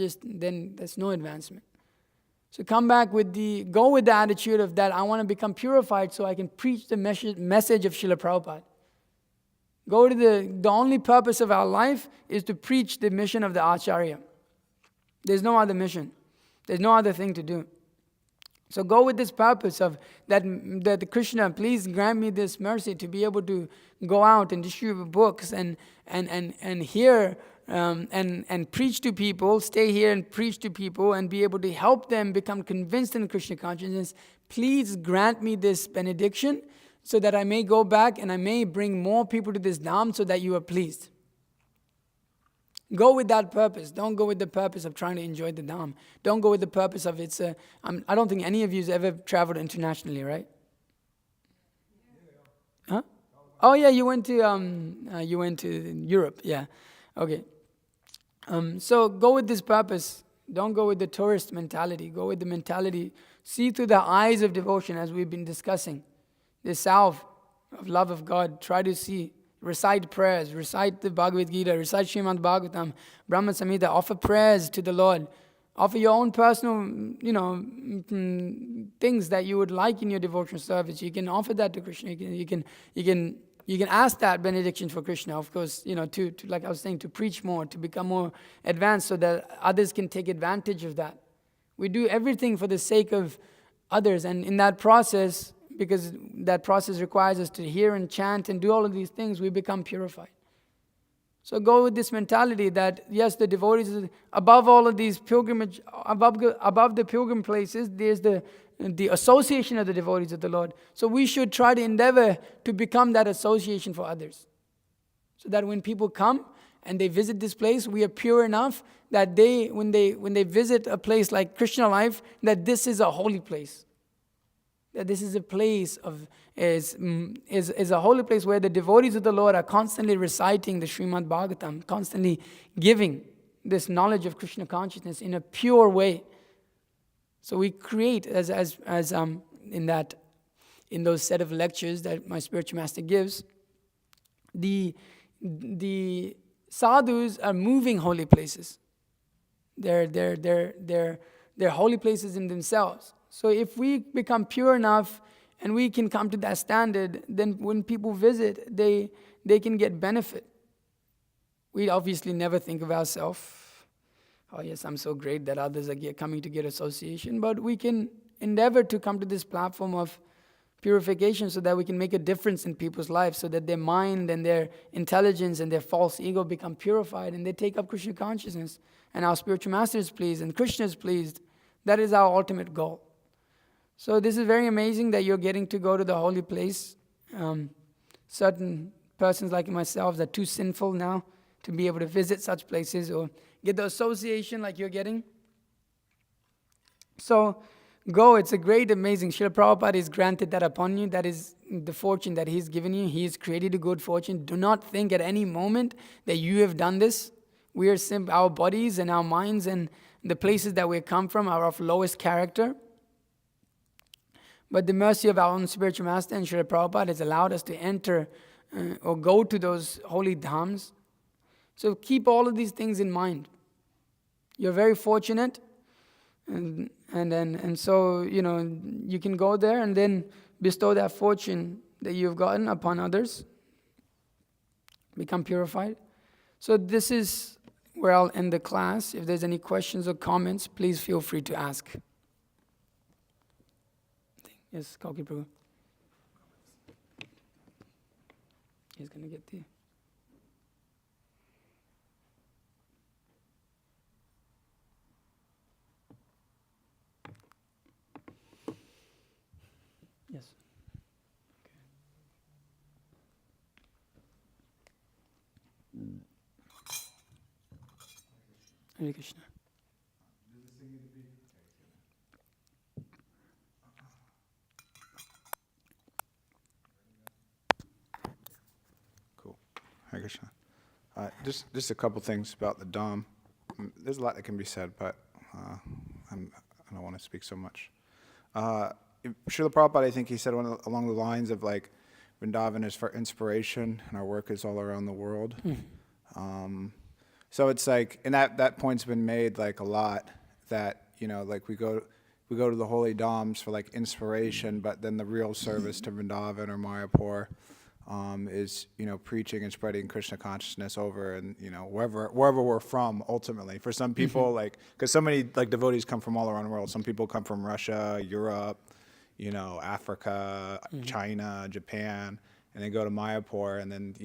no advancement. So go with the attitude of that, I want to become purified so I can preach the message of Srila Prabhupada. Go to the only purpose of our life is to preach the mission of the Acharya. There's no other mission. There's no other thing to do. So go with this purpose of that Krishna, please grant me this mercy to be able to go out and distribute books and hear and preach to people, stay here and preach to people and be able to help them become convinced in Krishna consciousness. Please grant me this benediction so that I may go back and I may bring more people to this Dham so that you are pleased. Go with that purpose. Don't go with the purpose of trying to enjoy the Dham. Don't go with the purpose of I don't think any of you has ever traveled internationally, right? Huh? Oh yeah, you went to Europe, yeah. Okay. So go with this purpose. Don't go with the tourist mentality. Go with the mentality. See through the eyes of devotion, as we've been discussing. The salve of love of God. Try to see. Recite prayers. Recite the Bhagavad Gita. Recite Srimad Bhagavatam. Brahma Samhita. Offer prayers to the Lord. Offer your own personal, things that you would like in your devotional service. You can offer that to Krishna. You can ask that benediction for Krishna, of course, to like I was saying, to preach more, to become more advanced so that others can take advantage of that. We do everything for the sake of others, and in that process, because that process requires us to hear and chant and do all of these things, we become purified. So go with this mentality that, yes, the devotees, above all of these pilgrimage, above the pilgrim places, there's the association of the devotees of the Lord. So we should try to endeavor to become that association for others. So that when people come and they visit this place, we are pure enough that when they visit a place like Krishna life, that this is a holy place. That this is a place is a holy place where the devotees of the Lord are constantly reciting the Srimad Bhagavatam, constantly giving this knowledge of Krishna consciousness in a pure way. So we create as in those set of lectures that my spiritual master gives, the sadhus are moving holy places. They're holy places in themselves. So if we become pure enough and we can come to that standard, then when people visit, they can get benefit. We obviously never think of ourselves, oh yes, I'm so great that others are coming to get association, but we can endeavor to come to this platform of purification so that we can make a difference in people's lives, so that their mind and their intelligence and their false ego become purified and they take up Krishna consciousness. And our spiritual master is pleased and Krishna is pleased. That is our ultimate goal. So this is very amazing that you're getting to go to the holy place. Certain persons like myself are too sinful now to be able to visit such places or get the association like you're getting. So go, it's a great, amazing. Srila Prabhupada has granted that upon you. That is the fortune that He's given you. He has created a good fortune. Do not think at any moment that you have done this. We are our bodies and our minds and the places that we come from are of lowest character. But the mercy of our own spiritual master and Srila Prabhupada has allowed us to enter or go to those holy dhams. So keep all of these things in mind. You're very fortunate, and so you can go there and then bestow that fortune that you've gotten upon others. Become purified. So this is where I'll end the class. If there's any questions or comments, please feel free to ask. Yes, Kalki Prabhu. He's going to get the... Yes. Okay. Hare Krishna. Hare Krishna. Just a couple things about the Dham. There's a lot that can be said, but I don't want to speak so much. Srila Prabhupada, I think he said along the lines of like, Vrindavan is for inspiration, and our work is all around the world. So it's like, and that point's been made like a lot. That like we go to the holy dhams for like inspiration, but then the real service to Vrindavan or Mayapur is preaching and spreading Krishna consciousness over and wherever we're from ultimately. For some people, like, because so many like devotees come from all around the world. Some people come from Russia, Europe, Africa, China, Japan, and they go to Mayapur, and then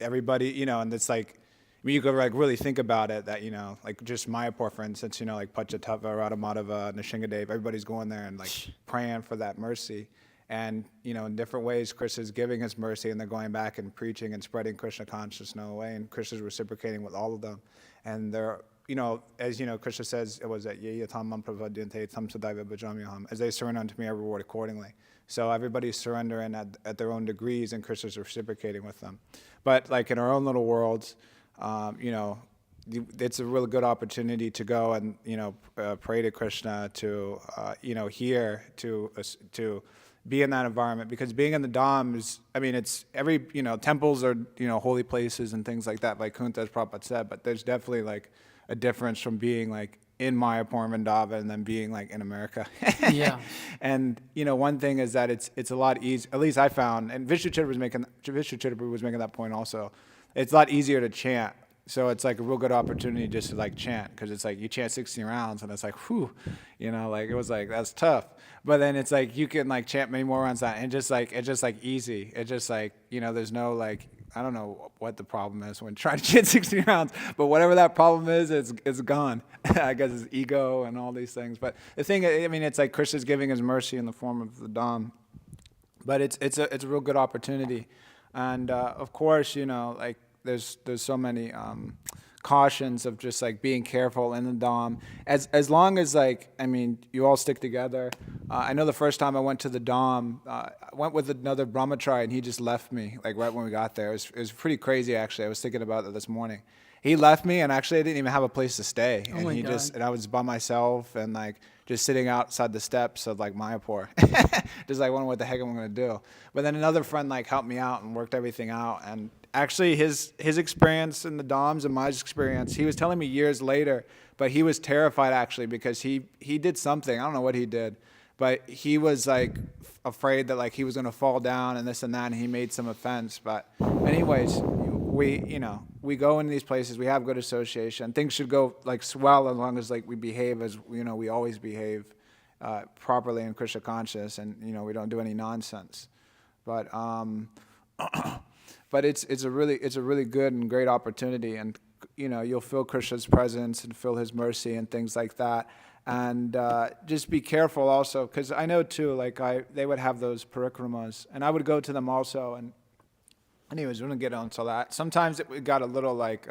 everybody, and it's like, I mean, you could like really think about it that like just Mayapur, for instance, like Pachatattva, Radhamadhava, Nishingadev, everybody's going there and like praying for that mercy. And, in different ways, Krishna's giving his mercy, and they're going back and preaching and spreading Krishna consciousness in a way, and Krishna's reciprocating with all of them. And they're, as Krishna says, it was that ye yatam mam pravadyante tam sadaiva bhajamyaham. As they surrender unto me, I reward accordingly. So everybody's surrendering at their own degrees, and Krishna's reciprocating with them. But like in our own little worlds, it's a really good opportunity to go and pray to Krishna, to hear, to be in that environment, because being in the Dham is, I mean, it's every, temples are, holy places and things like that, like Kunta, as Prabhupada said, but there's definitely like a difference from being like in Mayapur and Vrindavan and then being like in America. Yeah. And, one thing is that it's a lot easier, at least I found, and Vishnu Chittapur was making that point also, it's a lot easier to chant. So it's like a real good opportunity just to like chant, because it's like you chant 16 rounds and it's like, whew, like it was like, that's tough. But then it's like you can like chant many more rounds and it's just like easy. It's just like, there's no like, I don't know what the problem is when trying to chant 16 rounds, but whatever that problem is, it's gone. I guess it's ego and all these things. But the thing, I mean, it's like Krishna's giving his mercy in the form of the Dham. But it's a real good opportunity. And of course, like there's so many cautions of just like being careful in the Dom. As long as like, I mean, you all stick together. I know the first time I went to the Dom, I went with another brahmachari and he just left me like right when we got there. It was pretty crazy actually. I was thinking about that this morning. He left me and actually I didn't even have a place to stay. Oh And my he God. just, and I was by myself and like just sitting outside the steps of like Mayapur. Just like wondering what the heck I'm gonna do. But then another friend like helped me out and worked everything out. And actually his experience in the Doms and my experience, he was telling me years later, but he was terrified actually because he did something. I don't know what he did, but he was like afraid that like he was gonna fall down and this and that, and he made some offense. But anyways, we go in these places, we have good association. Things should go like swell as long as like we behave as we always behave properly in Krishna consciousness, and we don't do any nonsense. But but it's a really good and great opportunity, and you'll feel Krishna's presence and feel His mercy and things like that. And just be careful also, because I know too, like they would have those parikramas, and I would go to them also. And anyways, we're gonna get onto that. Sometimes it got a little like,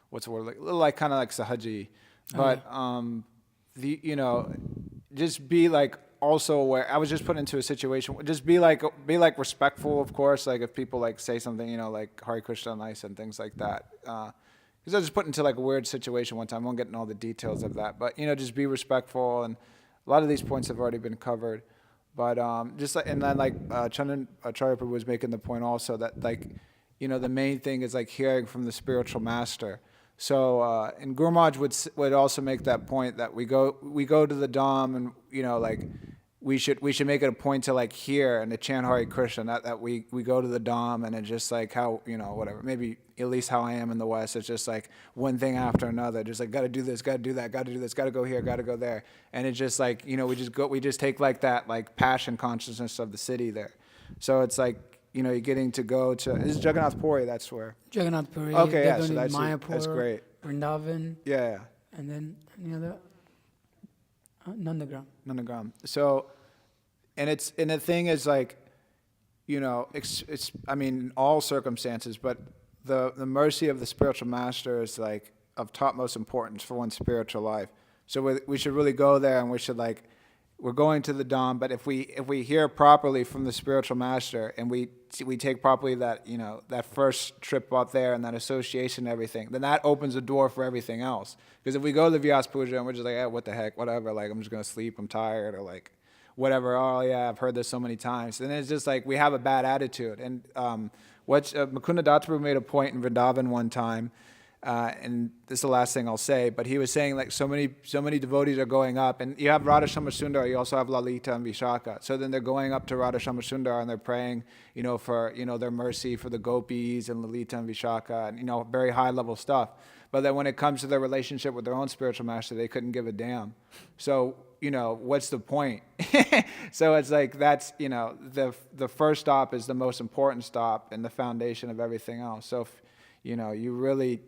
what's the word? Like, a little like kind of like sahaji, but just be like also aware. I was just put into a situation. Just be like respectful, of course. Like if people like say something, like Hare Krishna nice and things like that. Because I was just put into like a weird situation one time. I won't get into all the details of that, but just be respectful. And a lot of these points have already been covered. But just like, and then like Chandan Acharya Prabhu was making the point also that like, the main thing is like hearing from the spiritual master. So and Guru Maharaj would also make that point that we go to the Dham and like we should make it a point to like hear and to chant Hare Krishna. Not that we go to the Dham and it's just like how whatever, maybe at least how I am in the West, it's just like one thing after another, just like got to do this, got to do that, got to do this, got to go here, got to go there, and it's just like we just take like that like passion consciousness of the city there. So it's like you're getting to go to, this is Jagannath Puri, that's where. Jagannath Puri. Okay, yeah, so Mayapur, that's great. Vrindavan. Yeah. And then any other? Nandagram. Nandagram. So, and the thing is like, it's I mean, in all circumstances, but the mercy of the spiritual master is like of topmost importance for one's spiritual life. So we should really go there, and we should like, we're going to the Dham, but if we hear properly from the spiritual master, and we take properly that that first trip out there and that association and everything, then that opens the door for everything else. Because if we go to the Vyas Puja and we're just like, what the heck, whatever, like I'm just gonna sleep, I'm tired, or like whatever, oh yeah, I've heard this so many times, then it's just like we have a bad attitude. And Mukunda Dattaprabhu made a point in Vrindavan one time. And this is the last thing I'll say, but he was saying like so many devotees are going up, and you have Radha Sundar, you also have Lalita and Vishaka. So then they're going up to Radha Sundar and they're praying, for their mercy for the gopis and Lalita and Vishaka, and very high level stuff. But then when it comes to their relationship with their own spiritual master, they couldn't give a damn. So what's the point? So it's like that's the first stop is the most important stop and the foundation of everything else. So if you really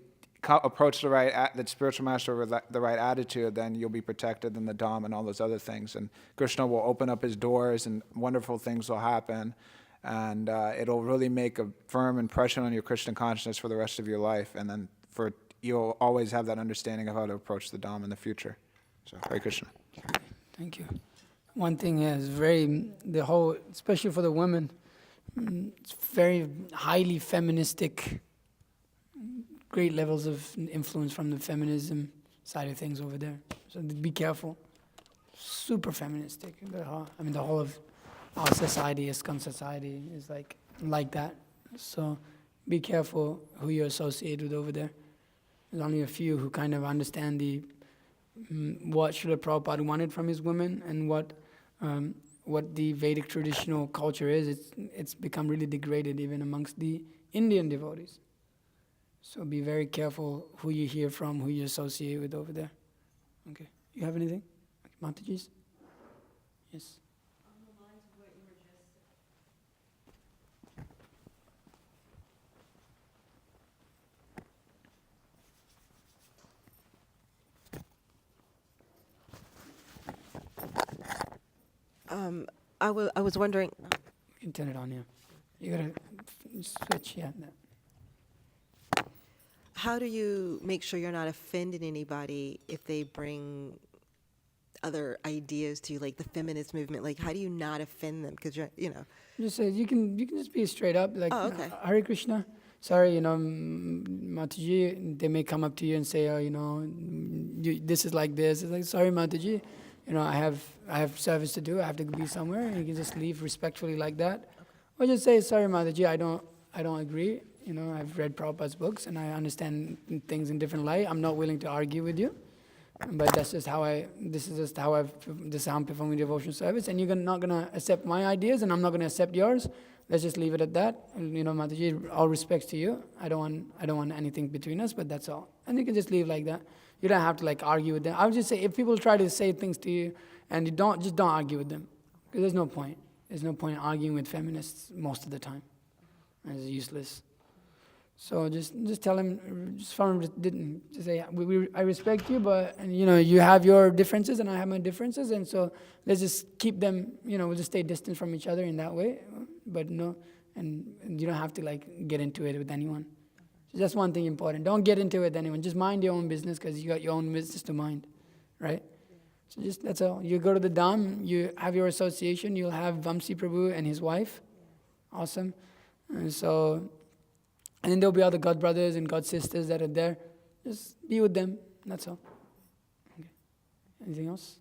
approach the spiritual master with the right attitude, then you'll be protected in the Dham and all those other things. And Krishna will open up his doors and wonderful things will happen. And it'll really make a firm impression on your Krishna consciousness for the rest of your life. And then you'll always have that understanding of how to approach the Dham in the future. So, Hare Krishna. Thank you. One thing is especially for the women, it's very highly feministic. Great levels of influence from the feminism side of things over there. So be careful. Super feministic. The whole of our society, ISKCON society, is like that. So be careful who you associate with over there. There's only a few who kind of understand what Srila Prabhupada wanted from his women and what the Vedic traditional culture is. It's become really degraded even amongst the Indian devotees. So be very careful who you hear from, who you associate with over there. Okay. You have anything? Mataji's? Yes. On the lines of what you were just I was wondering. You can turn it on, yeah. You gotta switch, yeah. No. how do you make sure you're not offending anybody if they bring other ideas to you, like the feminist movement? Like, how do you not offend them? Because Just say you can just be straight up, like, Oh, okay. Hare Krishna. Sorry, Mataji, they may come up to you and say, oh, this is like this. It's like, sorry, Mataji, I have service to do. I have to be somewhere. And you can just leave respectfully like that, or just say, sorry, Mataji, I don't agree. I've read Prabhupada's books and I understand things in different light. I'm not willing to argue with you, but this is how I'm performing devotional service, and you're not gonna accept my ideas, and I'm not gonna accept yours. Let's just leave it at that. Mataji, all respects to you. I don't want anything between us, but that's all. And you can just leave like that. You don't have to like argue with them. I would just say, if people try to say things to you and you don't argue with them, because there's no point. There's no point arguing with feminists most of the time. It's useless. So just tell him, just say, I respect you, but you have your differences and I have my differences, and so let's just keep them. We'll just stay distant from each other in that way. But no, and you don't have to like get into it with anyone. So that's one thing important. Don't get into it with anyone. Just mind your own business, because you got your own business to mind, right? So just that's all. You go to the Dham, you have your association. You'll have Vamsi Prabhu and his wife. Awesome. And then there'll be other God brothers and God sisters that are there. Just be with them. That's all. Okay. Anything else?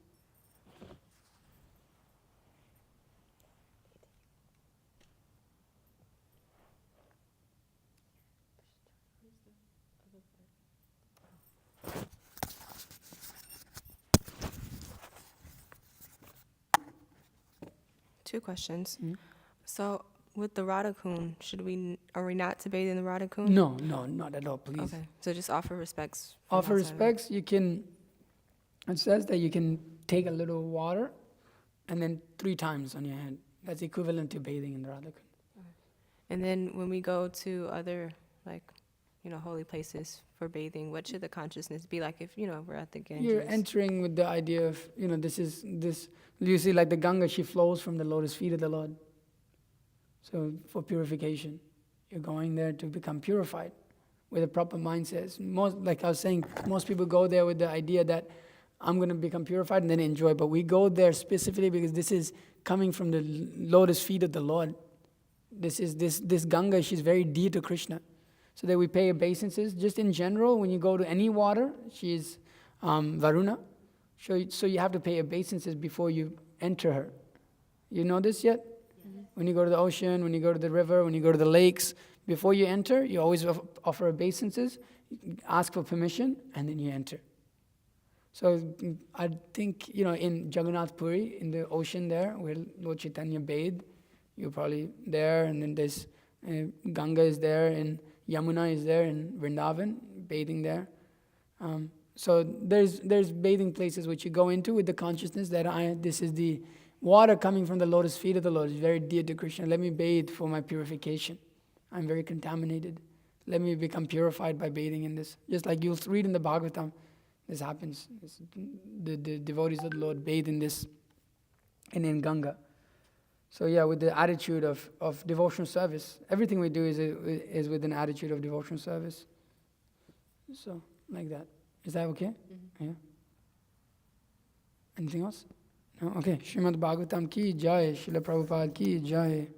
Two questions. Mm-hmm. So, with the Radhakund, are we not to bathe in the Radhakund? No, not at all, please. Okay, so just offer respects. Offer respects. You can. It says that you can take a little water, and then 3 times on your head. That's equivalent to bathing in the Radhakund. Okay. And then when we go to other holy places for bathing, what should the consciousness be like if we're at the Ganges? You're entering with the idea of this. You see, like the Ganga, she flows from the lotus feet of the Lord. So for purification, you're going there to become purified with a proper mindset. Like I was saying, most people go there with the idea that I'm going to become purified and then enjoy. But we go there specifically because this is coming from the lotus feet of the Lord. This Ganga, she's very dear to Krishna. So that we pay obeisances. Just in general, when you go to any water, she's Varuna. So you have to pay obeisances before you enter her. You know this yet? Mm-hmm. When you go to the ocean, when you go to the river, when you go to the lakes, before you enter, you always offer obeisances, ask for permission, and then you enter. So I think, in Jagannath Puri, in the ocean there, where Lord Chaitanya bathed, you're probably there, and then there's Ganga is there, and Yamuna is there in Vrindavan, bathing there. So there's bathing places which you go into with the consciousness that this is the water coming from the lotus feet of the Lord. It's very dear to Krishna. Let me bathe for my purification. I'm very contaminated. Let me become purified by bathing in this. Just like you'll read in the Bhagavatam, this happens. The devotees of the Lord bathe in this and in Ganga. So yeah, with the attitude of devotional service, everything we do is with an attitude of devotional service. So, like that. Is that okay? Mm-hmm. Yeah. Anything else? No? Okay. Srimad Bhagavatam ki jai, Srila Prabhupada ki jai.